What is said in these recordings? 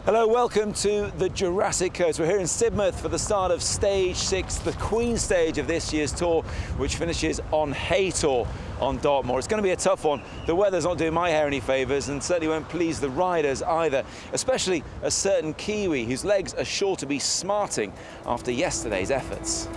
Hello, welcome to the Jurassic Coast. We're here in Sidmouth for the start of Stage 6, the Queen stage of this year's tour, which finishes on Haytor on Dartmoor. It's going to be a tough one. The weather's not doing my hair any favours and certainly won't please the riders either, especially a certain Kiwi whose legs are sure to be smarting after yesterday's efforts.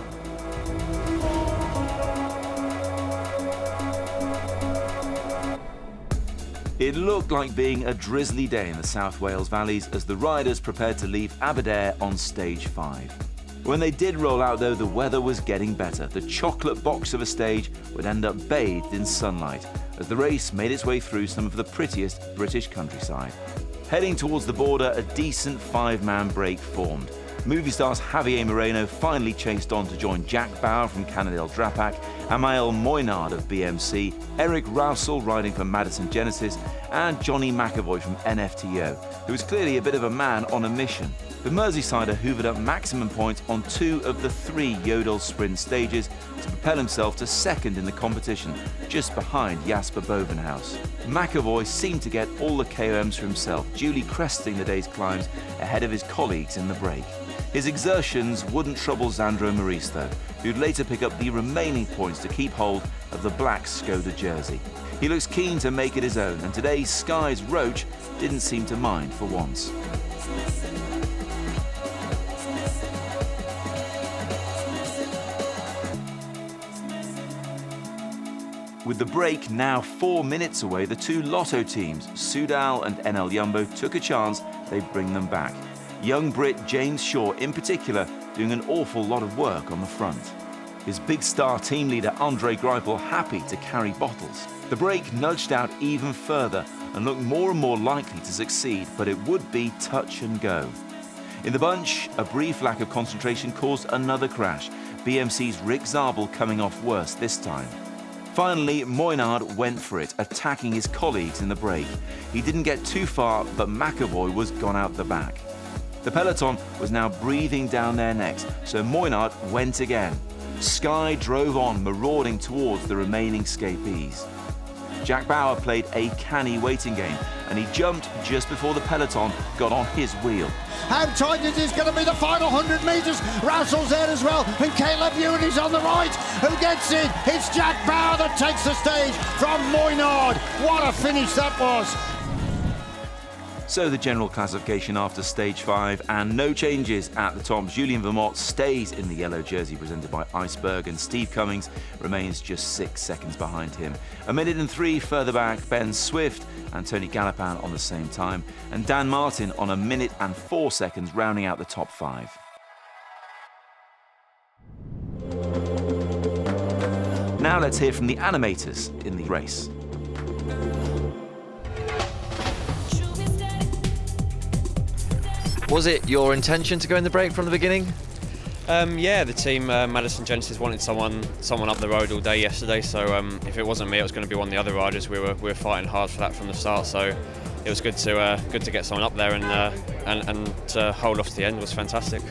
It looked like being a drizzly day in the South Wales valleys as the riders prepared to leave Aberdare on Stage 5. When they did roll out though, the weather was getting better. The chocolate box of a stage would end up bathed in sunlight as the race made its way through some of the prettiest British countryside. Heading towards the border, a decent five-man break formed. Movie stars Javier Moreno finally chased on to join Jack Bauer from Cannondale Drapac, Amael Moynard of BMC, Eric Rousel riding for Madison Genesis, and Johnny McAvoy from NFTO, who was clearly a bit of a man on a mission. The Merseysider hoovered up maximum points on 2 of the 3 Yodel sprint stages to propel himself to second in the competition, just behind Jasper Bovenhaus. McAvoy seemed to get all the KOMs for himself, duly cresting the day's climbs ahead of his colleagues in the break. His exertions wouldn't trouble Xandro Maurice though, who'd later pick up the remaining points to keep hold of the black Skoda jersey. He looks keen to make it his own, and today's Sky's Roach didn't seem to mind for once. With the break now 4 minutes away, the 2 Lotto teams, Soudal and NL Jumbo, took a chance they'd bring them back. Young Brit James Shaw in particular doing an awful lot of work on the front. His big star team leader Andre Greipel happy to carry bottles. The break nudged out even further and looked more and more likely to succeed, but it would be touch and go. In the bunch, a brief lack of concentration caused another crash, BMC's Rick Zabel coming off worse this time. Finally, Moynard went for it, attacking his colleagues in the break. He didn't get too far, but McAvoy was gone out the back. The peloton was now breathing down their necks, so Moynard went again. Sky drove on, marauding towards the remaining escapees. Jack Bauer played a canny waiting game, and he jumped just before the peloton got on his wheel. How tight it is going to be the final 100 metres. Rousel's there as well, and Caleb Ewan is on the right. Who gets it? It's Jack Bauer that takes the stage from Moynard. What a finish that was. So the general classification after Stage 5, and no changes at the top. Julien Vermont stays in the yellow jersey presented by Iceberg, and Steve Cummings remains just 6 seconds behind him. 1 minute and 3 further back, Ben Swift and Tony Gallopin on the same time, and Dan Martin on 1 minute and 4 seconds rounding out the top 5. Now let's hear from the animators in the race. Was it your intention to go in the break from the beginning? Yeah, the team, Madison Genesis, wanted someone up the road all day yesterday, so if it wasn't me, it was going to be one of the other riders. We were fighting hard for that from the start, so it was good to get someone up there and to hold off to the end was fantastic.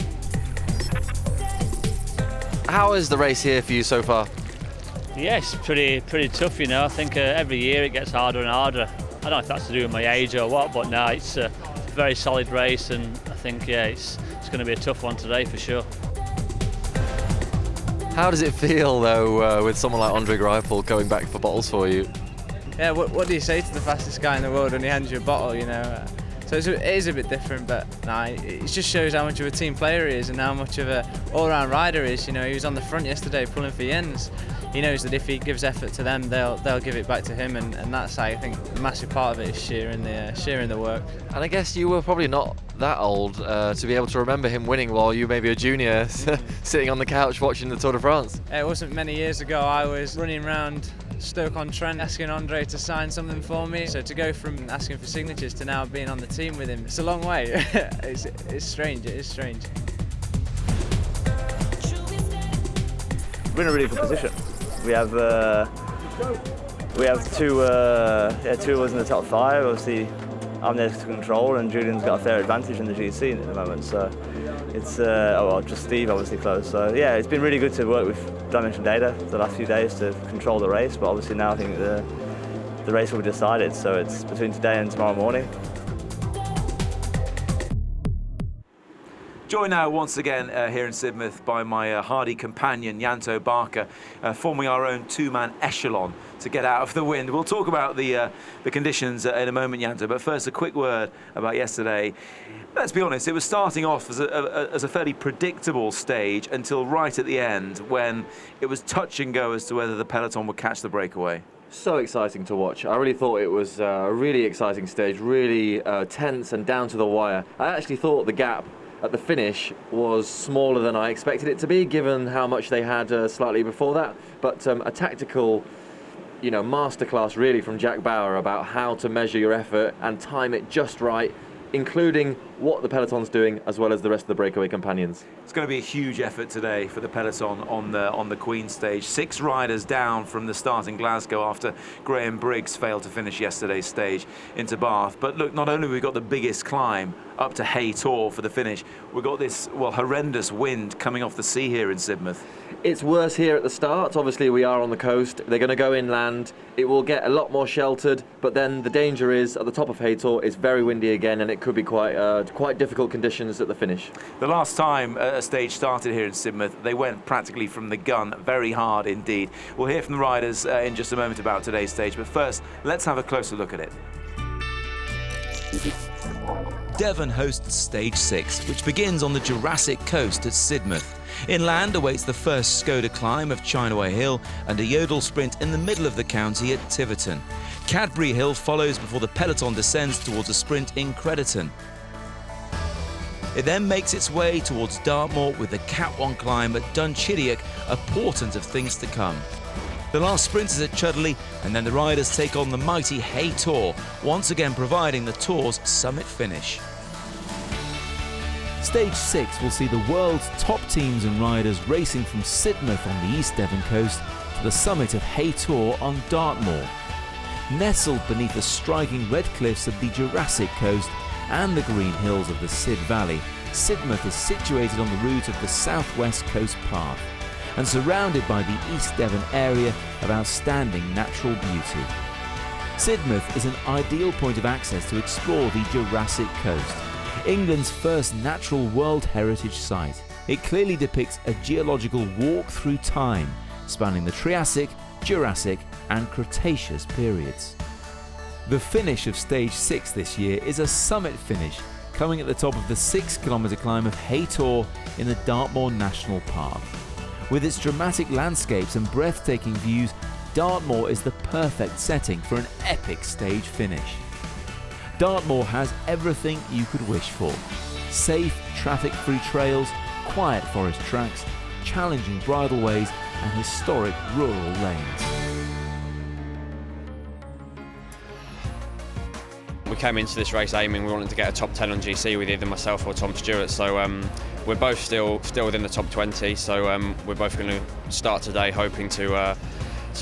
How is the race here for you so far? Yeah, it's pretty tough, you know. I think every year it gets harder and harder. I don't know if that's to do with my age or what, but no, it's a very solid race, and I think it's going to be a tough one today for sure. How does it feel though with someone like Andre Greipel going back for bottles for you? Yeah, what do you say to the fastest guy in the world when he hands you a bottle, you know? So it is a bit different, but it just shows how much of a team player he is and how much of an all-round rider he is. You know, he was on the front yesterday pulling for Jens. He knows that if he gives effort to them, they'll give it back to him, and that's, I think, a massive part of it is sharing the work. And I guess you were probably not that old to be able to remember him winning while you maybe a junior sitting on the couch watching the Tour de France. It wasn't many years ago. I was running around Stoke-on-Trent asking Andre to sign something for me. So to go from asking for signatures to now being on the team with him, it's a long way. It's strange. It is strange. We're in a really good position. We have two of us in the top 5. Obviously, I'm there to control, and Julian's got a fair advantage in the GC at the moment. So it's just Steve obviously close. So yeah, it's been really good to work with Dimension Data the last few days to control the race. But obviously now I think the race will be decided. So it's between today and tomorrow morning. Joined now once again here in Sidmouth by my hardy companion Yanto Barker, forming our own two-man echelon to get out of the wind. We'll talk about the conditions in a moment, Yanto, but first a quick word about yesterday. Let's be honest, it was starting off as a fairly predictable stage until right at the end, when it was touch and go as to whether the peloton would catch the breakaway. So exciting to watch. I really thought it was a really exciting stage, really tense and down to the wire. I actually thought the gap at the finish was smaller than I expected it to be, given how much they had slightly before that. But a tactical, masterclass really from Jack Bauer about how to measure your effort and time it just right, including what the peloton's doing as well as the rest of the breakaway companions. It's going to be a huge effort today for the peloton on the Queen stage. 6 riders down from the start in Glasgow after Graham Briggs failed to finish yesterday's stage into Bath. But look, not only have we got the biggest climb up to Haytor for the finish, we've got this horrendous wind coming off the sea here in Sidmouth. It's worse here at the start. Obviously we are on the coast. They're going to go inland. It will get a lot more sheltered, but then the danger is at the top of Haytor it's very windy again, and it could be quite difficult conditions at the finish. The last time a stage started here in Sidmouth, they went practically from the gun, very hard indeed. We'll hear from the riders in just a moment about today's stage, but first let's have a closer look at it. Devon hosts stage 6, which begins on the Jurassic coast at Sidmouth. Inland awaits the first Skoda climb of Chinaway Hill and a yodel sprint in the middle of the county at Tiverton. Cadbury Hill follows before the peloton descends towards a sprint in Crediton. It then makes its way towards Dartmoor with the Cat 1 climb at Dunchidiock, a portent of things to come. The last sprint is at Chudley, and then the riders take on the mighty Haytor, once again providing the Tour's summit finish. Stage 6 will see the world's top teams and riders racing from Sidmouth on the East Devon coast to the summit of Haytor on Dartmoor. Nestled beneath the striking red cliffs of the Jurassic coast and the green hills of the Sid Valley, Sidmouth is situated on the route of the Southwest Coast Path and surrounded by the East Devon area of outstanding natural beauty. Sidmouth is an ideal point of access to explore the Jurassic coast, England's first natural World Heritage Site. It clearly depicts a geological walk through time, spanning the Triassic, Jurassic and Cretaceous periods. The finish of Stage 6 this year is a summit finish, coming at the top of the 6-kilometre climb of Haytor in the Dartmoor National Park. With its dramatic landscapes and breathtaking views, Dartmoor is the perfect setting for an epic stage finish. Dartmoor has everything you could wish for. Safe, traffic-free trails, quiet forest tracks, challenging bridleways and historic rural lanes. We came into this race aiming we wanted to get a top 10 on GC with either myself or Tom Stewart, so we're both still within the top 20, so we're both going to start today hoping to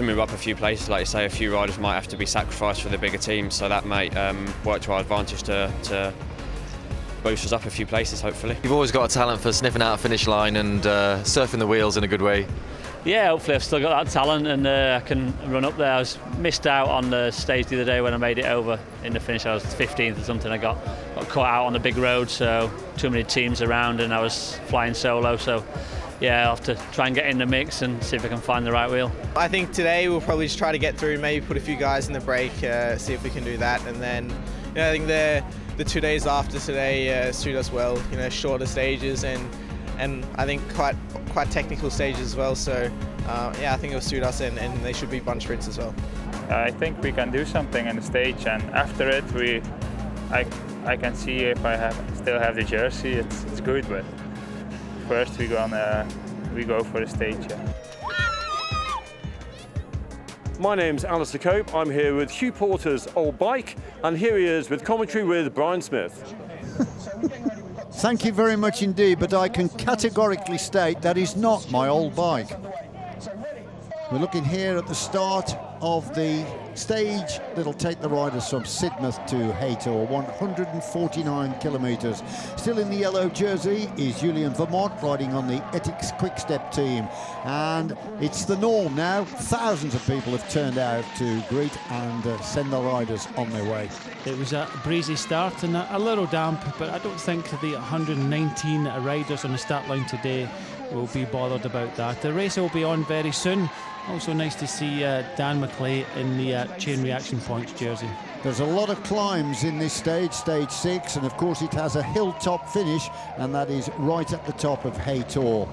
move up a few places. Like you say, a few riders might have to be sacrificed for the bigger teams, so that might work to our advantage to boost us up a few places, hopefully. You've always got a talent for sniffing out a finish line and surfing the wheels in a good way. Yeah, hopefully I've still got that talent and I can run up there. I was missed out on the stage the other day when I made it over in the finish. I was 15th or something. I got caught out on the big road, so too many teams around and I was flying solo. So yeah, I'll have to try and get in the mix and see if I can find the right wheel. I think today we'll probably just try to get through, maybe put a few guys in the break, see if we can do that. And then I think the 2 days after today suit us well. Shorter stages and I think quite technical stages as well. So yeah, I think it'll suit us and they should be bunch sprints as well. I think we can do something on the stage, and after it I can see if I still have the jersey. It's good, but first we go for the stage. Yeah. My name's Alistair Cope. I'm here with Hugh Porter's old bike, and here he is with commentary with Brian Smith. Thank you very much indeed, but I can categorically state that is not my old bike. We're looking here at the start of the stage that'll take the riders from Sidmouth to Haytor, 149 kilometres. Still in the yellow jersey is Julian Vermont, riding on the Ethics Quick-Step team. And it's the norm now. Thousands of people have turned out to greet and send their riders on their way. It was a breezy start and a little damp, but I don't think the 119 riders on the start line today will be bothered about that. The race will be on very soon. Also nice to see Dan McClay in the Chain Reaction Points jersey. There's a lot of climbs in this stage, stage 6, and of course it has a hilltop finish, and that is right at the top of Haytor.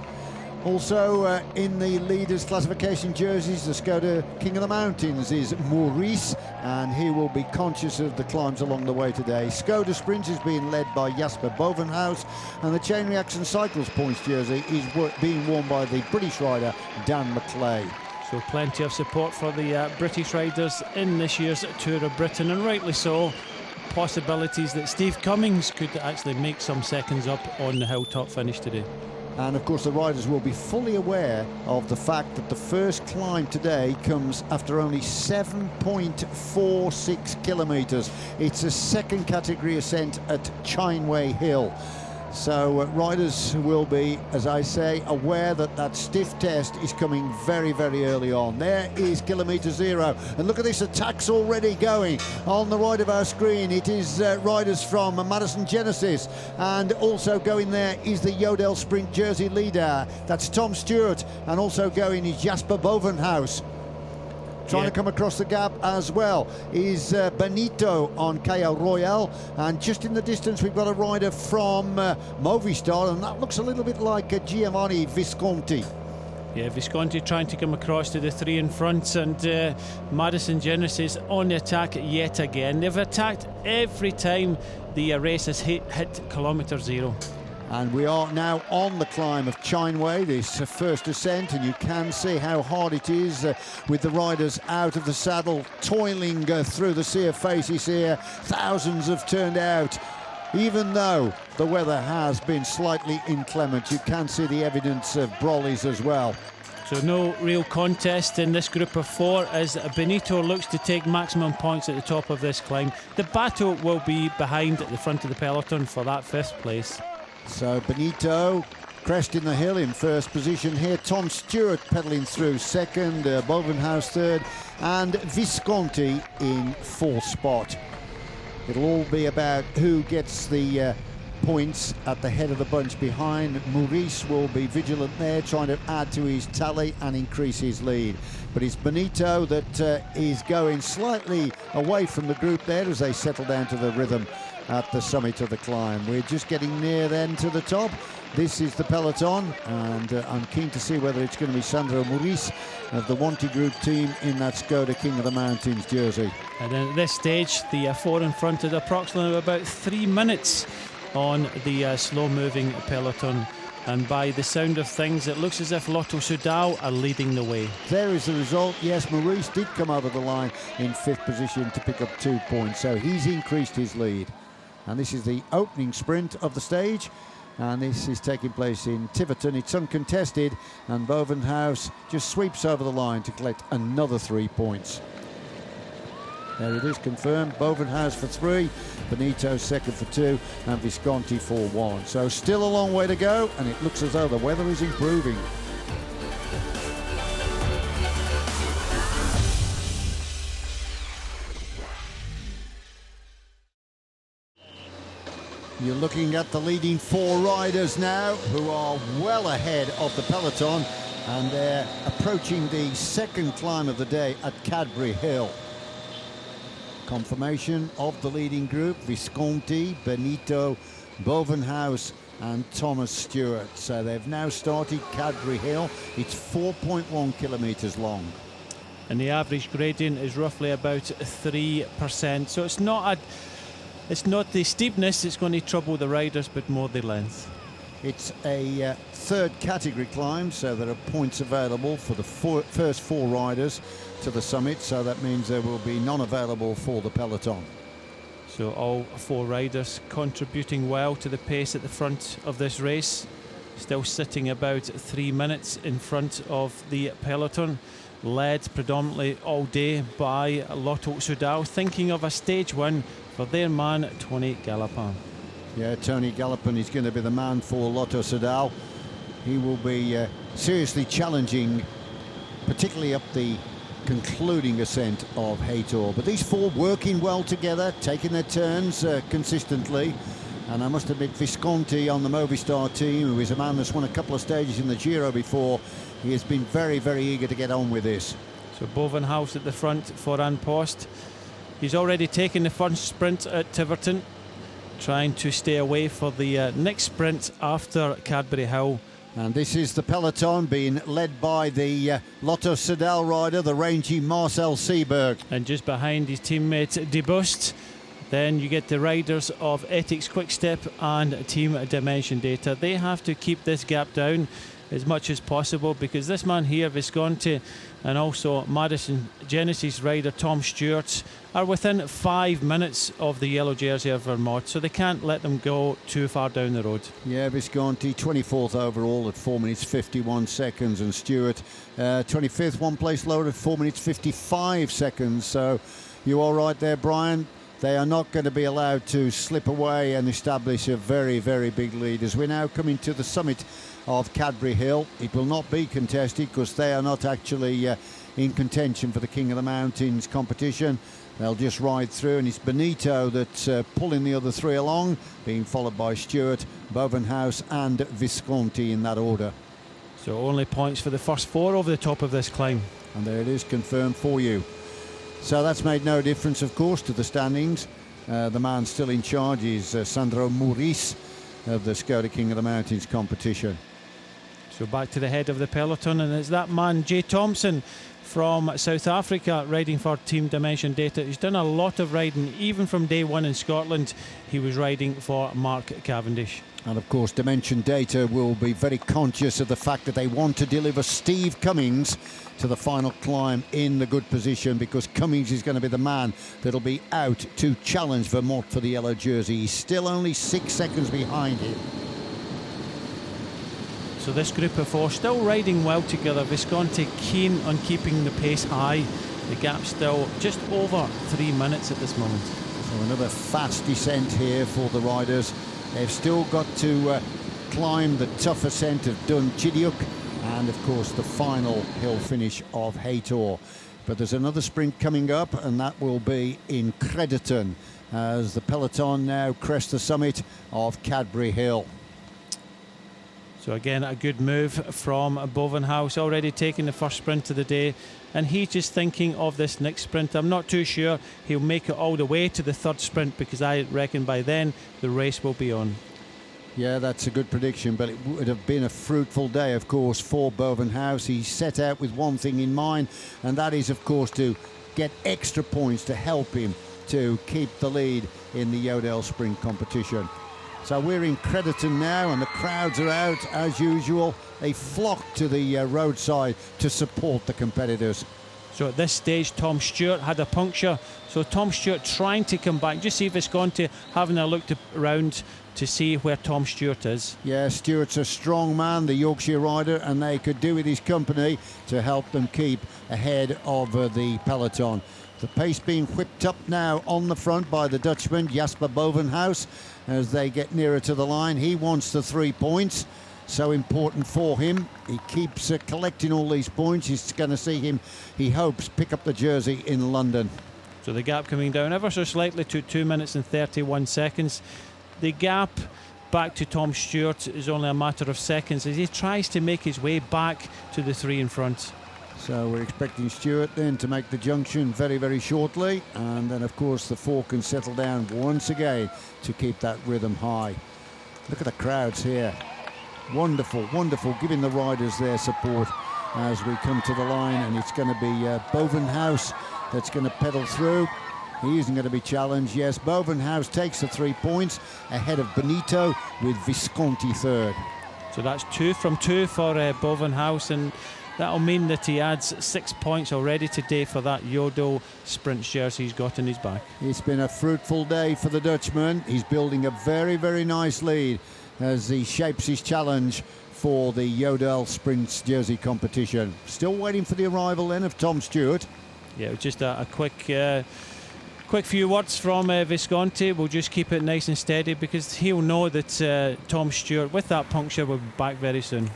Also in the leaders classification jerseys, the Skoda King of the Mountains is Maurice, and he will be conscious of the climbs along the way today. Skoda Sprint is being led by Jasper Bovenhuis, and the Chain Reaction Cycles Points jersey is being worn by the British rider Dan McClay. So plenty of support for the British riders in this year's Tour of Britain, and rightly so. Possibilities that Steve Cummings could actually make some seconds up on the hilltop finish today. And of course the riders will be fully aware of the fact that the first climb today comes after only 7.46 kilometres. It's a second category ascent at Chinway Hill. So riders will be, as I say, aware that that stiff test is coming very, very early on. There is kilometre 0. And look at this, attack's already going. On the right of our screen, it is riders from Madison Genesis. And also going there is the Yodel Sprint jersey leader. That's Tom Stewart. And also going is Jasper Bovenhuis. Trying to come across the gap as well is Benito on KL Royale, and just in the distance we've got a rider from Movistar, and that looks a little bit like Giovanni Visconti. Yeah, Visconti trying to come across to the 3 in front, and Madison Genesis on the attack yet again. They've attacked every time the race has hit kilometre 0. And we are now on the climb of Chinway, this first ascent, and you can see how hard it is with the riders out of the saddle, toiling through the sea of faces here. Thousands have turned out. Even though the weather has been slightly inclement, you can see the evidence of brollies as well. So no real contest in this group of 4 as Benito looks to take maximum points at the top of this climb. The battle will be behind at the front of the peloton for that 5th place. So Benito cresting the hill in first position here. Tom Stewart pedalling through second, Bovenhuis third, and Visconti in 4th spot. It'll all be about who gets the points at the head of the bunch behind. Maurice will be vigilant there, trying to add to his tally and increase his lead. But it's Benito that is going slightly away from the group there as they settle down to the rhythm at the summit of the climb. We're just getting near then to the top. This is the peloton, and I'm keen to see whether it's going to be Sandro Maurice of the Wanty Group team in that Skoda King of the Mountains jersey. And then at this stage, the 4 in front is approximately about 3 minutes on the slow-moving peloton. And by the sound of things, it looks as if Lotto Soudal are leading the way. There is the result. Yes, Maurice did come over the line in 5th position to pick up 2 points, so he's increased his lead. And this is the opening sprint of the stage, and this is taking place in Tiverton. It's uncontested, and Bovenhuis just sweeps over the line to collect another 3 points. There it is, confirmed. Bovenhuis for 3, Benito second for 2, and Visconti for 1. So still a long way to go, and it looks as though the weather is improving. You're looking at the leading 4 riders now, who are well ahead of the peloton, and they're approaching the second climb of the day at Cadbury Hill. Confirmation of the leading group: Visconti, Benito, Bovenhuis and Thomas Stewart. So they've now started Cadbury Hill. It's 4.1 kilometres long. And the average gradient is roughly about 3%. So it's not the steepness that's going to trouble the riders, but more the length. It's a 3rd category climb, so there are points available for the first 4 riders to the summit, so that means there will be none available for the peloton. So all 4 riders contributing well to the pace at the front of this race. Still sitting about 3 minutes in front of the peloton. led predominantly all day by Lotto Soudal, thinking of a stage win for their man Tony Gallopin. Yeah, Tony Gallopin is going to be the man for Lotto Soudal. He will be seriously challenging, particularly up the concluding ascent of Haytor. But these four working well together, taking their turns consistently. And I must admit, Visconti on the Movistar team, who is a man that's won a couple of stages in the Giro before, he has been very, very eager to get on with this. So Bovenhaus at the front for An Post. He's already taken the first sprint at Tiverton, trying to stay away for the next sprint after Cadbury Hill. And this is the peloton being led by the Lotto Soudal rider, the rangy Marcel Seberg. And just behind his teammate De Bust. Then you get the riders of Ethics Quickstep and Team Dimension Data. They have to keep this gap down as much as possible, because this man here, Visconti, and also Madison Genesis rider Tom Stewart are within 5 minutes of the yellow jersey of Vermont, so they can't let them go too far down the road. Yeah, Visconti 24th overall at 4 minutes 51 seconds, and Stewart 25th, one place lower at 4 minutes 55 seconds. So you are right there, Brian. They are not going to be allowed to slip away and establish a very, very big lead. As we're now coming to the summit of Cadbury Hill, it will not be contested because they are not actually in contention for the King of the Mountains competition. They'll just ride through, and it's Benito that's pulling the other three along, being followed by Stewart, Bovenhaus and Visconti in that order. So only points for the first four over the top of this climb. And there it is, confirmed for you. So that's made no difference, of course, to the standings. The man still in charge is Sandro Maurice of the Skoda King of the Mountains competition. So back to the head of the peloton, and it's that man, Jay Thompson, from South Africa, riding for Team Dimension Data. He's done a lot of riding, even from day one in Scotland. He was riding for Mark Cavendish. And of course, Dimension Data will be very conscious of the fact that they want to deliver Steve Cummings to the final climb in the good position, because Cummings is going to be the man that'll be out to challenge Vermont for the yellow jersey. He's still only 6 seconds behind him. So this group of four still riding well together. Visconti keen on keeping the pace high. The gap still just over 3 minutes at this moment. So another fast descent here for the riders. They've still got to climb the tough ascent of Dun Chidiuk, and of course the final hill finish of Haytor. But there's another sprint coming up, and that will be in Crediton as the peloton now crest the summit of Cadbury Hill. So again, a good move from Bovenhaus, already taking the first sprint of the day, and he's just thinking of this next sprint. I'm not too sure he'll make it all the way to the third sprint, because I reckon by then the race will be on. Yeah, that's a good prediction, but it would have been a fruitful day, of course, for Bovenhaus. He set out with one thing in mind, and that is, of course, to get extra points to help him to keep the lead in the Yodel Sprint competition. So we're in Crediton now, and the crowds are out as usual. They flock to the roadside to support the competitors. So at this stage, Tom Stewart had a puncture. So Tom Stewart trying to come back. Just see Visconti having a look around to see where Tom Stewart is. Yeah, Stewart's a strong man, the Yorkshire rider, and they could do with his company to help them keep ahead of the peloton. The pace being whipped up now on the front by the Dutchman, Jasper Bovenhaus, as they get nearer to the line. He wants the 3 points, so important for him. He keeps collecting all these points. He's going to see him, he hopes, pick up the jersey in London. So the gap coming down ever so slightly to 2 minutes and 31 seconds. The gap back to Tom Stewart is only a matter of seconds as he tries to make his way back to the three in front. So we're expecting Stewart then to make the junction very, very shortly, and then of course the four can settle down once again to keep that rhythm high. Look at the crowds here. Wonderful, wonderful, giving the riders their support as we come to the line, and it's going to be Bovenhaus that's going to pedal through. He isn't going to be challenged. Yes, Bovenhaus takes the 3 points ahead of Benito with Visconti third. So that's 2 from 2 for Bovenhaus, and that'll mean that he adds 6 points already today for that Yodel Sprint jersey he's got in his back. It's been a fruitful day for the Dutchman. He's building a very, very nice lead as he shapes his challenge for the Yodel Sprints jersey competition. Still waiting for the arrival then of Tom Stewart. Yeah, just a quick few words from Visconti. We'll just keep it nice and steady because he'll know that Tom Stewart, with that puncture, will be back very soon.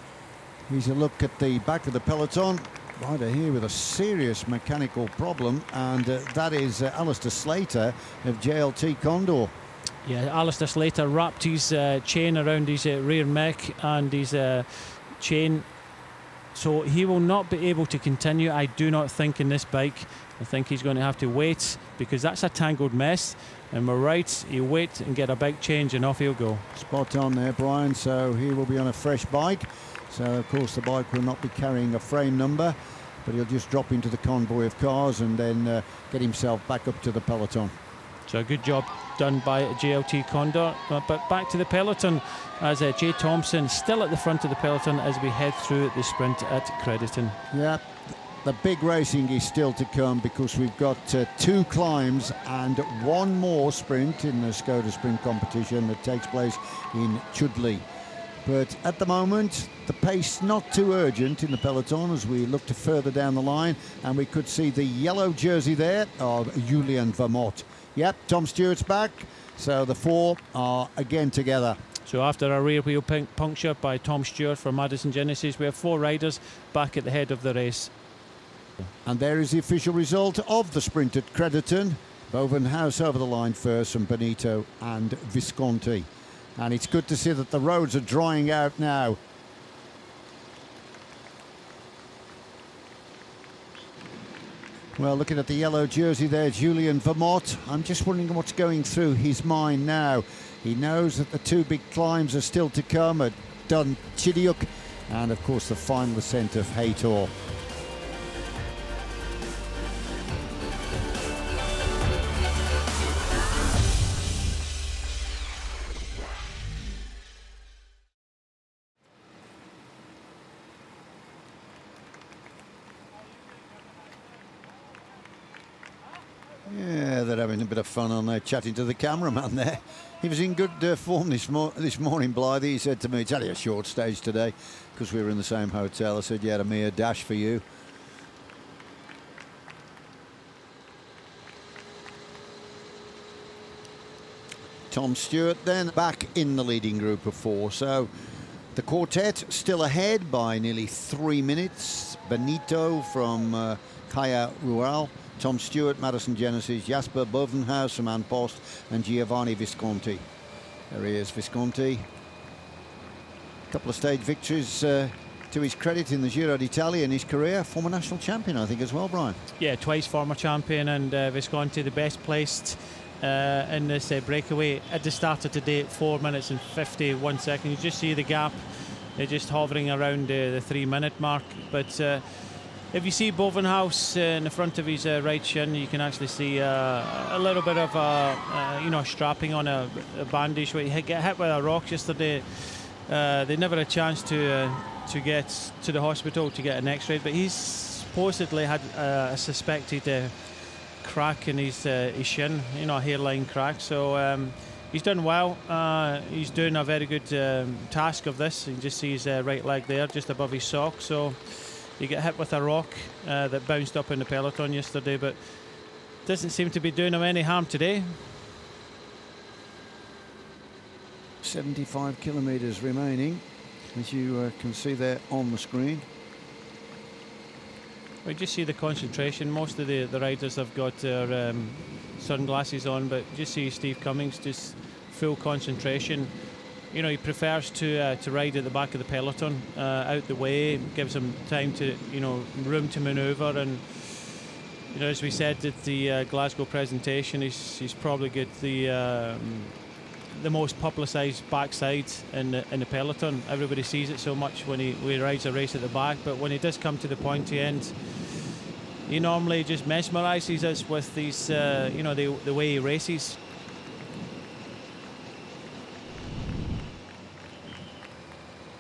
Here's a look at the back of the peloton. Rider here with a serious mechanical problem, and that is Alistair Slater of JLT Condor. Yeah, Alistair Slater wrapped his chain around his rear mech and his chain, so he will not be able to continue, I do not think, in this bike. I think he's going to have to wait because that's a tangled mess, and we're right, he'll wait and get a bike change and off he'll go. Spot on there, Brian. So he will be on a fresh bike, so of course the bike will not be carrying a frame number, but he'll just drop into the convoy of cars and then get himself back up to the peloton. So a good job done by JLT Condor, but back to the peloton as Jay Thompson still at the front of the peloton as we head through the sprint at Crediton. Yeah, the big racing is still to come because we've got 2 climbs and 1 more sprint in the Skoda Sprint competition that takes place in Chudley. But at the moment, the pace not too urgent in the peloton as we look to further down the line, and we could see the yellow jersey there of Julian Vermont. Yep, Tom Stewart's back, so the 4 are again together. So after a rear wheel puncture by Tom Stewart for Madison Genesis, we have 4 riders back at the head of the race. And there is the official result of the sprint at Crediton. Bovenhouse over the line first from Benito and Visconti. And it's good to see that the roads are drying out now. Well, looking at the yellow jersey there, Julian Vermont, I'm just wondering what's going through his mind now. He knows that the 2 big climbs are still to come at Dun Chidiuk and, of course, the final ascent of Haytor. Yeah, they're having a bit of fun on there, chatting to the cameraman there. He was in good form this morning, Blythe. He said to me, it's only a short stage today, because we were in the same hotel. I said, yeah, a mere dash for you. Tom Stewart then back in the leading group of 4. So the quartet still ahead by nearly 3 minutes. Benito from Kaya Rural, Tom Stewart, Madison Genesis, Jasper Bovenhuis from An Post, and Giovanni Visconti. There he is, Visconti. A couple of stage victories to his credit in the Giro d'Italia in his career. Former national champion, I think, as well, Brian. Yeah, twice former champion, and Visconti the best placed in this breakaway at the start of today, 4 minutes and 51 seconds. You just see the gap, they're just hovering around the 3 minute mark. But if you see Bovenhuis in the front of his right shin, you can actually see a little bit of strapping on a bandage. Where he got hit with a rock yesterday. They never had a chance to get to the hospital to get an x-ray, but he's supposedly had a suspected crack in his shin, a hairline crack. So he's done well. He's doing a very good task of this. You can just see his right leg there, just above his sock. So he got hit with a rock that bounced up in the peloton yesterday, but doesn't seem to be doing him any harm today. 75 kilometres remaining, as you can see there on the screen. We just see the concentration. Most of the riders have got their sunglasses on, but just see Steve Cummings, just full concentration. He prefers to ride at the back of the peloton, out the way, gives him time to, room to manoeuvre. And as we said at the Glasgow presentation, he's probably got the most publicised backside in the peloton. Everybody sees it so much when he rides a race at the back, but when he does come to the pointy end, he normally just mesmerises us with these, the way he races.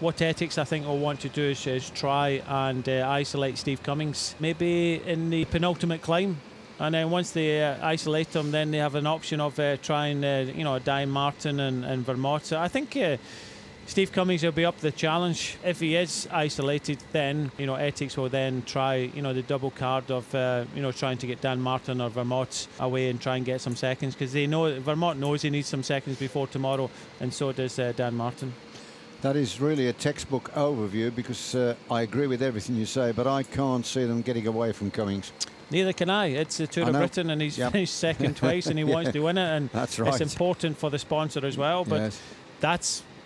What Ethics I think will want to do is try and isolate Steve Cummings, maybe in the penultimate climb. And then once they isolate them, then they have an option of trying, Diane Martin and Vermont. So I think Steve Cummings will be up the challenge. If he is isolated, then Ethics will then try the double card of trying to get Dan Martin or Vermont away and try and get some seconds, because they know Vermont knows he needs some seconds before tomorrow, and so does Dan Martin. That is really a textbook overview, because I agree with everything you say, but I can't see them getting away from Cummings. Neither can I. It's the Tour of Britain, and he's finished second twice, and he wants to win it, and that's right. It's important for the sponsor as well. But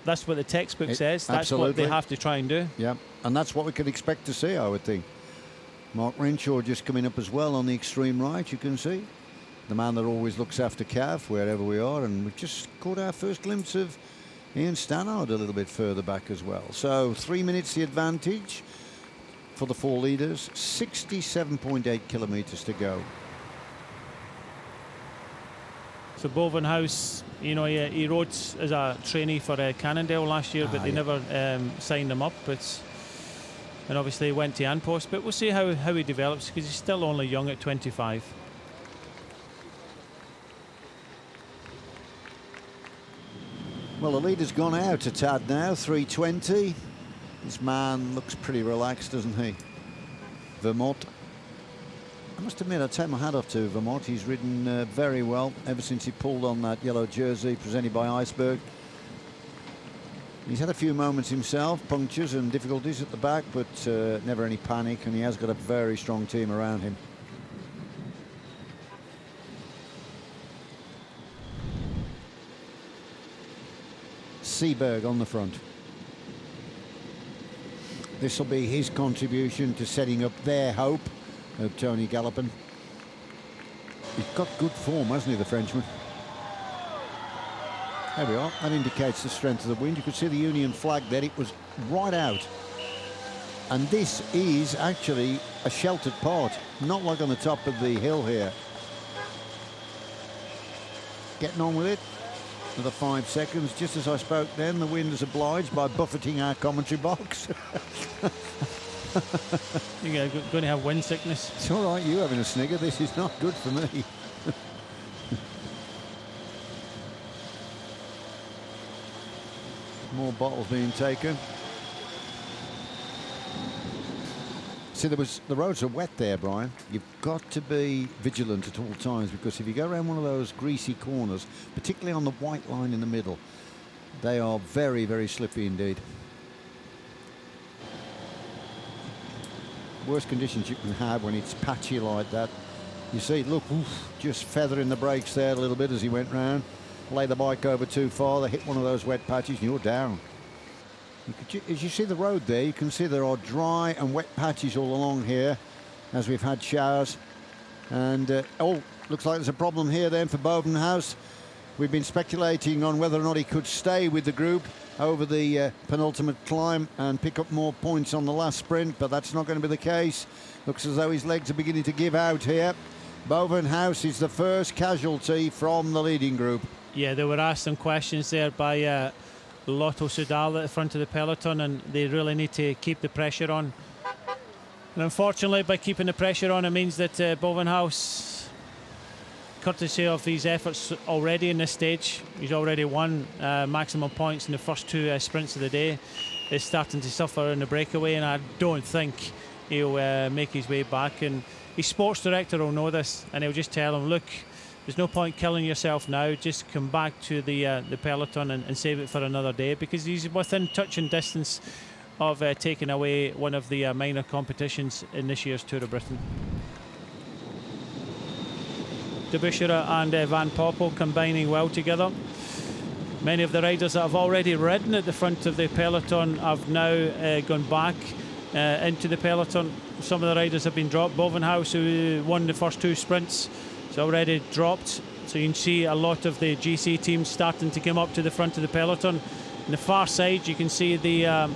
that's what the textbook says. That's what they have to try and do. Yeah, and that's what we could expect to see, I would think. Mark Renshaw just coming up as well on the extreme right, you can see. The man that always looks after Cav wherever we are, and we've just caught our first glimpse of Ian Stannard a little bit further back as well. So 3 minutes the advantage for the 4 leaders, 67.8 kilometres to go. So Bovenhouse, he rode as a trainee for Cannondale last year, but they never signed him up. And obviously went to An Post, but we'll see how he develops, because he's still only young at 25. Well, the leader's gone out a tad now, 3:20. This man looks pretty relaxed, doesn't he? Vermont. I must admit, I take my hat off to Vermont. He's ridden very well ever since he pulled on that yellow jersey presented by Iceberg. He's had a few moments himself, punctures and difficulties at the back, but never any panic, and he has got a very strong team around him. Seaberg on the front. This will be his contribution to setting up their hope of Tony Gallopin. He's got good form, hasn't he, the Frenchman? There we are. That indicates the strength of the wind. You could see the Union flag there. It was right out. And this is actually a sheltered part, not like on the top of the hill here. Getting on with it. Another 5 seconds. Just as I spoke then, the wind is obliged by buffeting our commentary box. You're going to have wind sickness. It's all right, you having a snigger. This is not good for me. More bottles being taken. See, the roads are wet there, Brian. You've got to be vigilant at all times, because if you go around one of those greasy corners, particularly on the white line in the middle, they are very, very slippy indeed. Worst conditions you can have when it's patchy like that. You see, look, just feathering the brakes there a little bit as he went round. Lay the bike over too far, they hit one of those wet patches and you're down. As you see the road there, you can see there are dry and wet patches all along here as we've had showers. And looks like there's a problem here then for Bovenhouse. We've been speculating on whether or not he could stay with the group over the penultimate climb and pick up more points on the last sprint, but that's not going to be the case. Looks as though his legs are beginning to give out here. Bovenhouse is the first casualty from the leading group. Yeah, they were asked some questions there by Lotto Soudal at the front of the peloton, and they really need to keep the pressure on. And unfortunately, by keeping the pressure on, it means that Bovenhouse, courtesy of these efforts already in this stage, he's already won maximum points in the first 2 sprints of the day, is starting to suffer in the breakaway, and I don't think he'll make his way back. And his sports director will know this, and he'll just tell him, look, there's no point killing yourself now, just come back to the peloton and save it for another day, because he's within touch and distance of taking away one of the minor competitions in this year's Tour of Britain. De Bucherer and Van Poppel combining well together. Many of the riders that have already ridden at the front of the peloton have now gone back into the peloton. Some of the riders have been dropped. Bovenhouse, who won the first 2 sprints, is already dropped. So you can see a lot of the GC teams starting to come up to the front of the peloton. On the far side, you can see the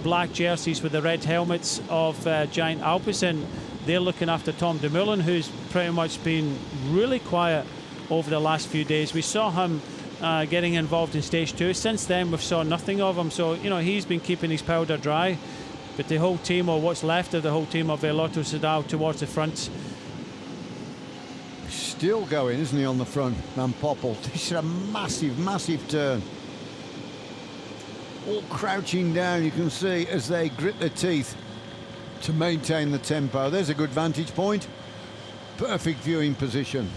black jerseys with the red helmets of Giant Alpecin. They're looking after Tom Dumoulin, who's pretty much been really quiet over the last few days. We saw him getting involved in stage 2. Since then, we've saw nothing of him. So, he's been keeping his powder dry. But the whole team, or what's left of the whole team of Lotto Soudal towards the front. Still going, isn't he, on the front, Van Poppel? This is a massive, massive turn. all crouching down, you can see, as they grit their teeth to maintain the tempo. There's a good vantage point. Perfect viewing position.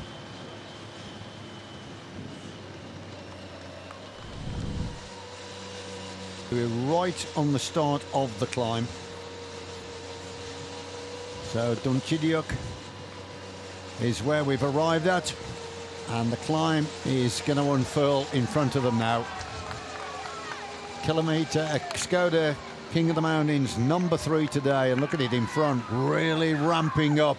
We're right on the start of the climb. So Donchidiuk is where we've arrived at, and the climb is going to unfurl in front of them now. Kilometre Skoda, King of the Mountains, number 3 today, and look at it in front, really ramping up.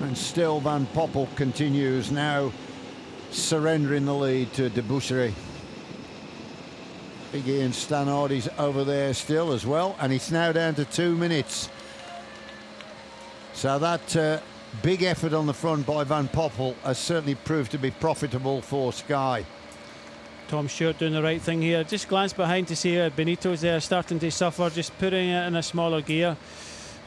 And still Van Poppel continues now, surrendering the lead to Debussy. Big Ian Stannard is over there still as well, and it's now down to 2 minutes. So that big effort on the front by Van Poppel has certainly proved to be profitable for Sky. Tom Stewart doing the right thing here. Just glance behind to see Benito's there starting to suffer, just putting it in a smaller gear.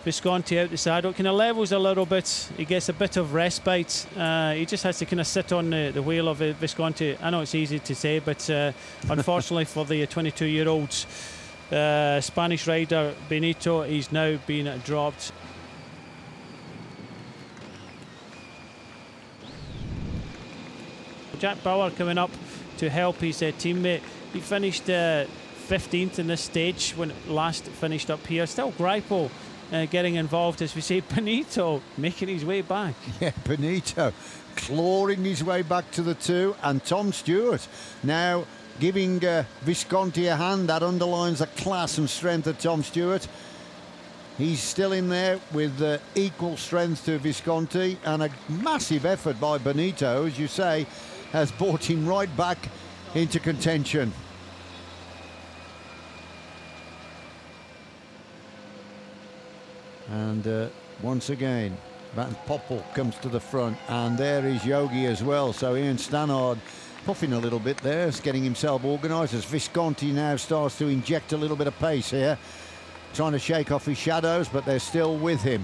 Visconti out the saddle, kind of levels a little bit. He gets a bit of respite. He just has to kind of sit on the wheel of Visconti. I know it's easy to say, but unfortunately for the 22-year-old Spanish rider Benito, he's now been dropped. Jack Bauer coming up to help his teammate. He finished 15th in this stage when it last finished up here. Still Greipel getting involved, as we say. Benito making his way back. Yeah, Benito clawing his way back to the 2, and Tom Stewart now giving Visconti a hand. That underlines the class and strength of Tom Stewart. He's still in there with equal strength to Visconti, and a massive effort by Benito, as you say, has brought him right back into contention. And once again, Van Poppel comes to the front, and there is Yogi as well. So Ian Stannard puffing a little bit there, getting himself organised as Visconti now starts to inject a little bit of pace here, trying to shake off his shadows, but they're still with him.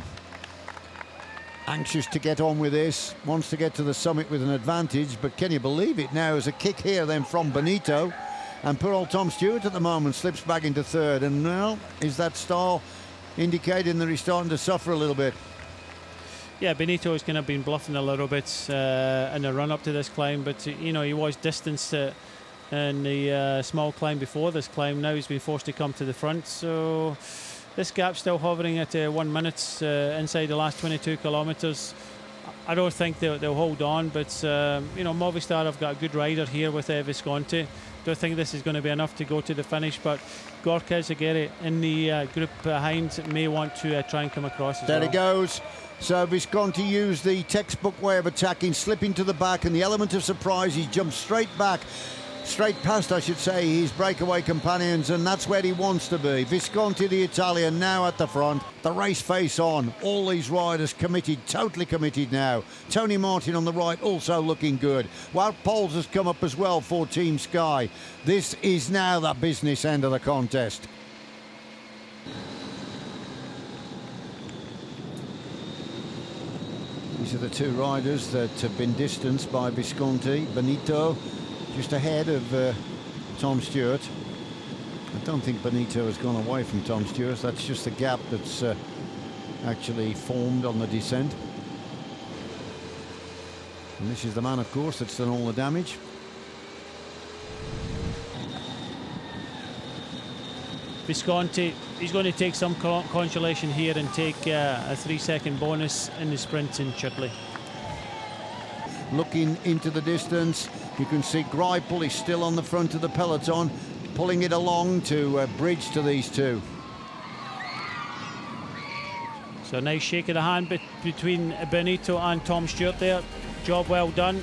Anxious to get on with this, wants to get to the summit with an advantage, but can you believe it now? As a kick here then from Benito, and poor old Tom Stewart at the moment slips back into 3rd, and now is that style indicating that he's starting to suffer a little bit? Yeah, Benito has kind of been bluffing a little bit in the run up to this climb, but you know, he was distanced in the small climb before this climb. Now he's been forced to come to the front, so this gap's still hovering at 1 minute inside the last 22 kilometres. I don't think they'll hold on, but you know, Movistar have got a good rider here with Visconti. Don't think this is going to be enough to go to the finish, but Gorka Zageri in the group behind may want to try and come across as well. There he goes. So Visconti used the textbook way of attacking, slipping to the back, and the element of surprise, he jumped straight back, straight past, I should say, his breakaway companions, and that's where he wants to be. Visconti, the Italian, now at the front. The race face on. All these riders committed, totally committed now. Tony Martin on the right, also looking good. Wout Poels has come up as well for Team Sky. This is now the business end of the contest. These are the 2 riders that have been distanced by Visconti. Benito just ahead of Tom Stewart. I don't think Benito has gone away from Tom Stewart. That's just a gap that's actually formed on the descent. And this is the man, of course, that's done all the damage. Visconti, he's going to take some consolation here and take a 3-second bonus in the sprint in Chudley. Looking into the distance, you can see Greipel is still on the front of the peloton, pulling it along to bridge to these 2. So nice shake of the hand between Benito and Tom Stewart there. Job well done.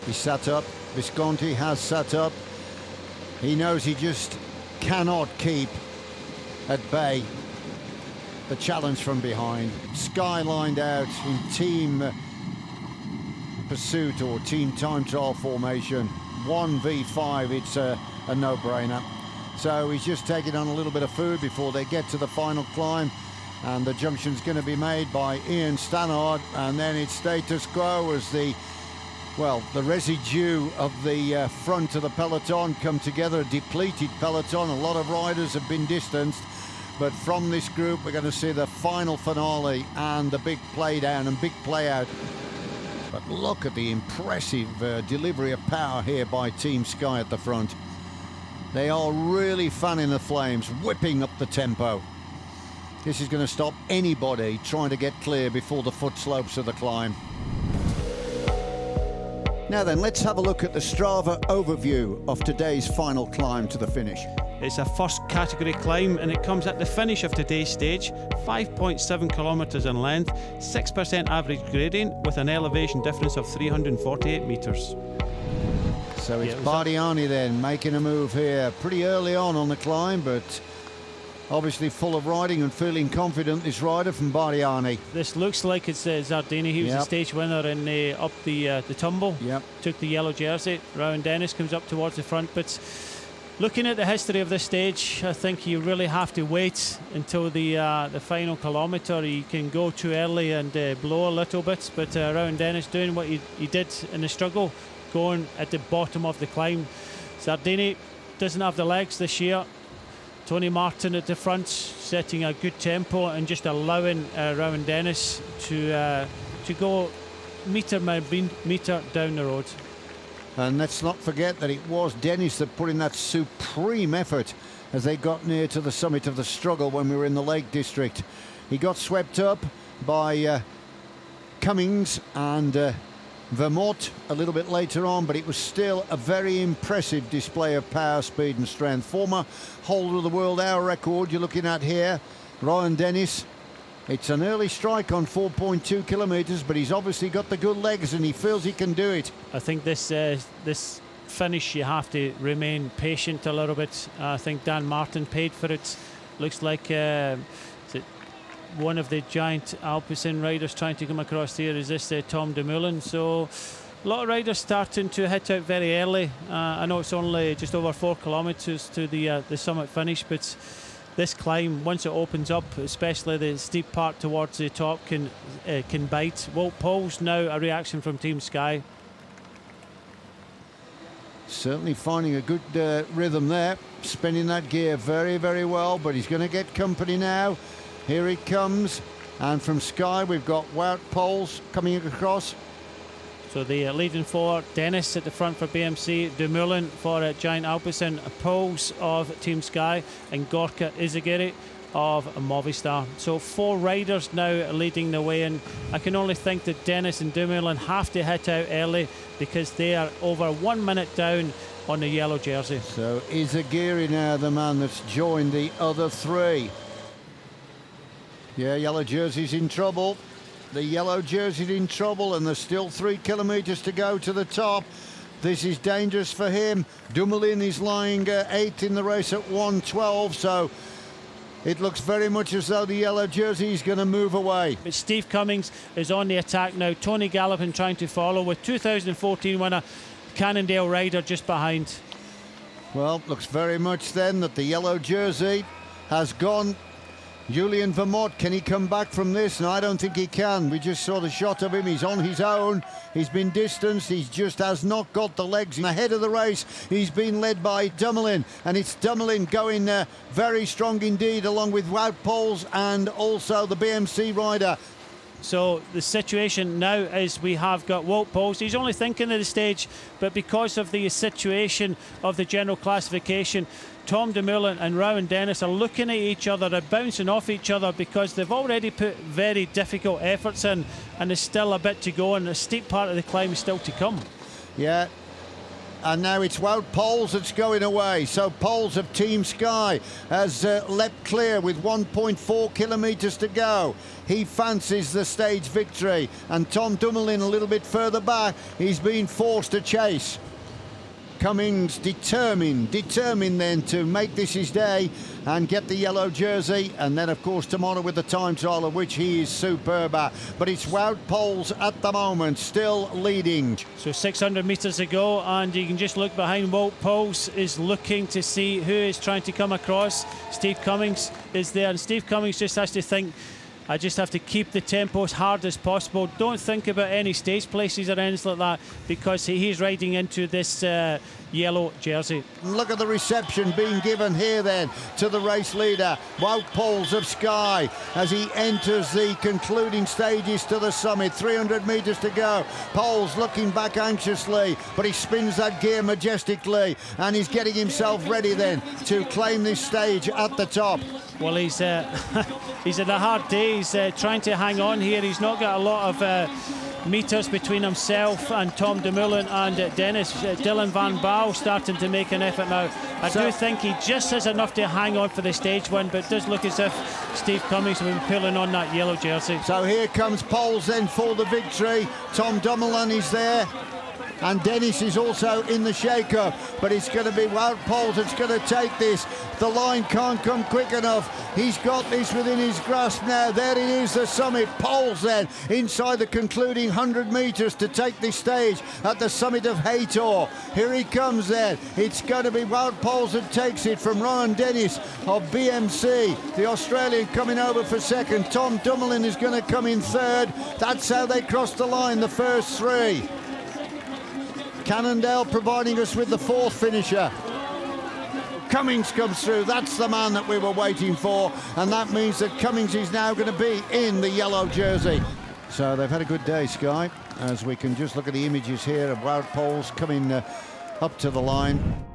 He sat up. Visconti has sat up. He knows he just cannot keep at bay the challenge from behind. Sky lined out in team pursuit or team time trial formation. 1v5, it's a no-brainer. So he's just taking on a little bit of food before they get to the final climb, and the junction's going to be made by Ian Stannard, and then it's status quo as the residue of the front of the peloton come together, a depleted peloton. A lot of riders have been distanced, but from this group we're going to see the final finale and the big play down and big play out. But look at the impressive delivery of power here by Team Sky at the front. They are really fanning the flames, whipping up the tempo. This is going to stop anybody trying to get clear before the foot slopes of the climb. Now then, let's have a look at the Strava overview of today's final climb to the finish. It's a first category climb, and it comes at the finish of today's stage, 5.7 kilometres in length, 6% average gradient with an elevation difference of 348 metres. So it's Bardiani then making a move here pretty early on the climb, but obviously full of riding and feeling confident, this rider from Bardiani. This looks like it's Zardini. He was the stage winner in up the tumble. Yep. Took the yellow jersey. Rowan Dennis comes up towards the front, but looking at the history of this stage, I think you really have to wait until the final kilometre. You can go too early and blow a little bit, but Rowan Dennis doing what he did in the struggle, going at the bottom of the climb. Zardini doesn't have the legs this year. Tony Martin at the front, setting a good tempo and just allowing Rowan Dennis to go metre by metre down the road. And let's not forget that it was Dennis that put in that supreme effort as they got near to the summit of the struggle when we were in the Lake District. He got swept up by Cummings and Vermont a little bit later on, but it was still a very impressive display of power, speed and strength. Former holder of the world hour record you're looking at here, Rowan Dennis. It's an early strike on 4.2 kilometres, but he's obviously got the good legs and he feels he can do it. I think this finish you have to remain patient a little bit. I think Dan Martin paid for it. Looks like one of the giant Alpecin riders trying to come across here. Is this Tom Dumoulin? So a lot of riders starting to hit out very early. I know it's only just over 4 kilometres to the summit finish, but this climb, once it opens up, especially the steep part towards the top, can bite. Walt Poles now a reaction from Team Sky. Certainly finding a good rhythm there, spinning that gear very, very well, but he's going to get company now. Here he comes, and from Sky we've got Wout Poles coming across. So the leading four, Dennis at the front for BMC, Dumoulin for Giant Alpecin, Poles of Team Sky, and Gorka Izagiri of Movistar. So 4 riders now leading the way, and I can only think that Dennis and Dumoulin have to hit out early because they are over 1 minute down on the yellow jersey. So Izagiri now the man that's joined the other 3. Yeah, yellow jersey's in trouble. The yellow jersey's in trouble, and there's still 3 kilometres to go to the top. This is dangerous for him. Dumoulin is lying 8th in the race at 1:12, so it looks very much as though the yellow jersey is going to move away. But Steve Cummings is on the attack now. Tony Gallopin trying to follow with 2014 winner Cannondale rider just behind. Well, looks very much then that the yellow jersey has gone. Julian Vermont, can he come back from this? No, I don't think he can. We just saw the shot of him. He's on his own. He's been distanced. He just has not got the legs. Ahead of the race, he's been led by Dumoulin, and it's Dumoulin going very strong indeed, along with Wout Poles and also the BMC rider. So the situation now is we have got Walt Poles. He's only thinking of the stage, but because of the situation of the general classification, Tom Dumoulin and Rowan Dennis are looking at each other, they're bouncing off each other because they've already put very difficult efforts in, and there's still a bit to go, and the steep part of the climb is still to come. Yeah, and now it's Wout Poles that's going away. So Poles of Team Sky has leapt clear with 1.4 kilometres to go. He fancies the stage victory, and Tom Dumoulin a little bit further back, he's been forced to chase. Cummings determined then to make this his day and get the yellow jersey, and then of course tomorrow with the time trial, of which he is superb at. But it's Wout Poels at the moment still leading. So 600 metres to go, and you can just look behind. Wout Poels is looking to see who is trying to come across. Steve Cummings is there, and Steve Cummings just has to think, I just have to keep the tempo as hard as possible. Don't think about any stage places or anything like that, because he's riding into this yellow jersey. Look at the reception being given here then to the race leader, Wout Poels of Sky, as he enters the concluding stages to the summit. 300 metres to go. Poels looking back anxiously, but he spins that gear majestically, and he's getting himself ready then to claim this stage at the top. Well, he's he's had a hard day. He's trying to hang on here. He's not got a lot of metres between himself and Tom Dumoulin and Dennis. Dylan van Baarle starting to make an effort now. I do think he just has enough to hang on for the stage win, but it does look as if Steve Cummings will be pulling on that yellow jersey. So here comes Poels then for the victory. Tom Dumoulin is there, and Dennis is also in the shake-up, but it's going to be Wout Poels that's going to take this. The line can't come quick enough. He's got this within his grasp now. There it is, the summit. Poels then inside the concluding 100 metres to take this stage at the summit of Haytor. Here he comes then. It's going to be Wout Poels that takes it from Rowan Dennis of BMC. The Australian coming over for second. Tom Dumoulin is going to come in third. That's how they cross the line, the first three. Cannondale providing us with the fourth finisher. Cummings comes through. That's the man that we were waiting for, and that means that Cummings is now going to be in the yellow jersey. So they've had a good day, Sky, as we can just look at the images here of Wout Poels coming up to the line.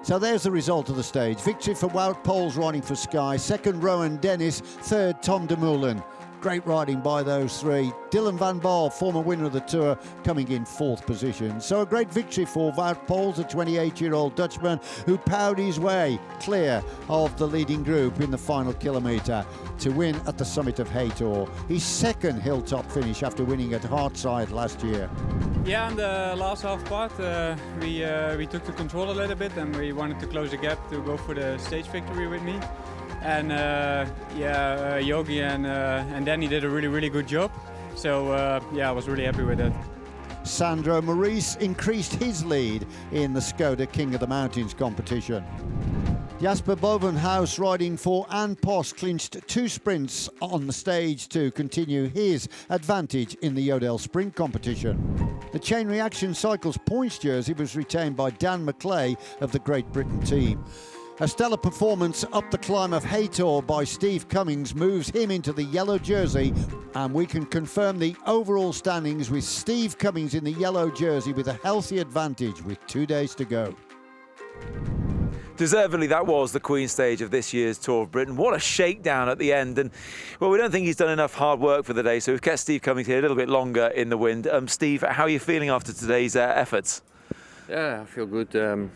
So there's the result of the stage. Victory for Wout Poels riding for Sky. Second, Rowan Dennis. Third, Tom Dumoulin. Great riding by those three. Dylan van Baarle, former winner of the Tour, coming in fourth position. So a great victory for Wout Poels, a 28-year-old Dutchman who ploughed his way clear of the leading group in the final kilometre to win at the summit of Haytor. His second hilltop finish after winning at Hartside last year. Yeah, in the last half part, we took the control a little bit, and we wanted to close the gap to go for the stage victory with me. And Yogi and Danny did a really good job. So I was really happy with that. Sandro Maurice increased his lead in the Skoda King of the Mountains competition. Jasper Bovenhuis riding for Ann Post clinched 2 sprints on the stage to continue his advantage in the Yodel Sprint competition. The Chain Reaction Cycles points jersey was retained by Dan McClay of the Great Britain team. A stellar performance up the climb of Haytor by Steve Cummings moves him into the yellow jersey, and we can confirm the overall standings with Steve Cummings in the yellow jersey with a healthy advantage with 2 days to go. Deservedly, that was the Queen stage of this year's Tour of Britain. What a shakedown at the end. And, well, we don't think he's done enough hard work for the day, so we've kept Steve Cummings here a little bit longer in the wind. Steve, how are you feeling after today's efforts? Yeah, I feel good.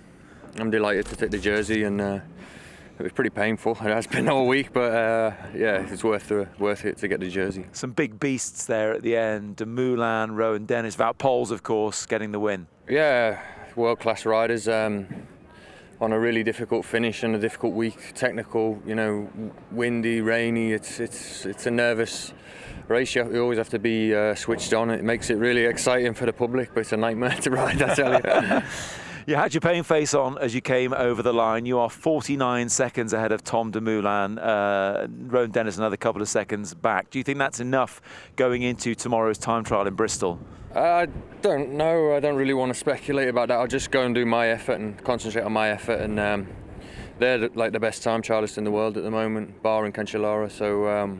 I'm delighted to take the jersey, and it was pretty painful. It has been all week, but yeah, it's worth it to get the jersey. Some big beasts there at the end. Dumoulin, Rowan Dennis, Wout Poels, of course, getting the win. Yeah, world-class riders on a really difficult finish and a difficult week. Technical, windy, rainy. It's a nervous race. You always have to be switched on. It makes it really exciting for the public, but it's a nightmare to ride, I tell you. You had your pain face on as you came over the line. You are 49 seconds ahead of Tom Dumoulin. Rowan Dennis another couple of seconds back. Do you think that's enough going into tomorrow's time trial in Bristol? I don't know. I don't really want to speculate about that. I'll just go and do my effort and concentrate on my effort. And they're like the best time trialists in the world at the moment, barring Cancellara. So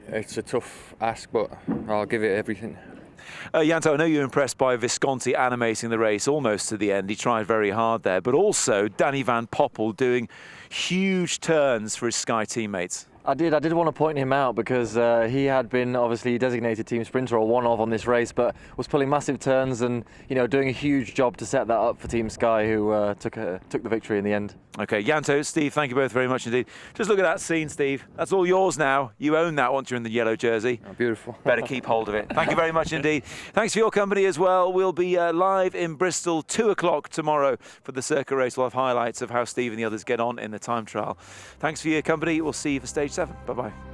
it's a tough ask, but I'll give it everything. Janto, I know you're impressed by Visconti animating the race almost to the end. He tried very hard there, but also Danny van Poppel doing huge turns for his Sky teammates. I did want to point him out because he had been obviously designated team sprinter or one of on this race, but was pulling massive turns and doing a huge job to set that up for Team Sky, who took the victory in the end. Okay, Janto, Steve, thank you both very much indeed. Just look at that scene, Steve. That's all yours now. You own that once you're in the yellow jersey. Oh, beautiful. Better keep hold of it. Thank you very much indeed. Thanks for your company as well. We'll be live in Bristol 2 o'clock tomorrow for the Circuit Race. We'll have highlights of how Steve and the others get on in the time trial. Thanks for your company. We'll see you for stage 7. Bye-bye.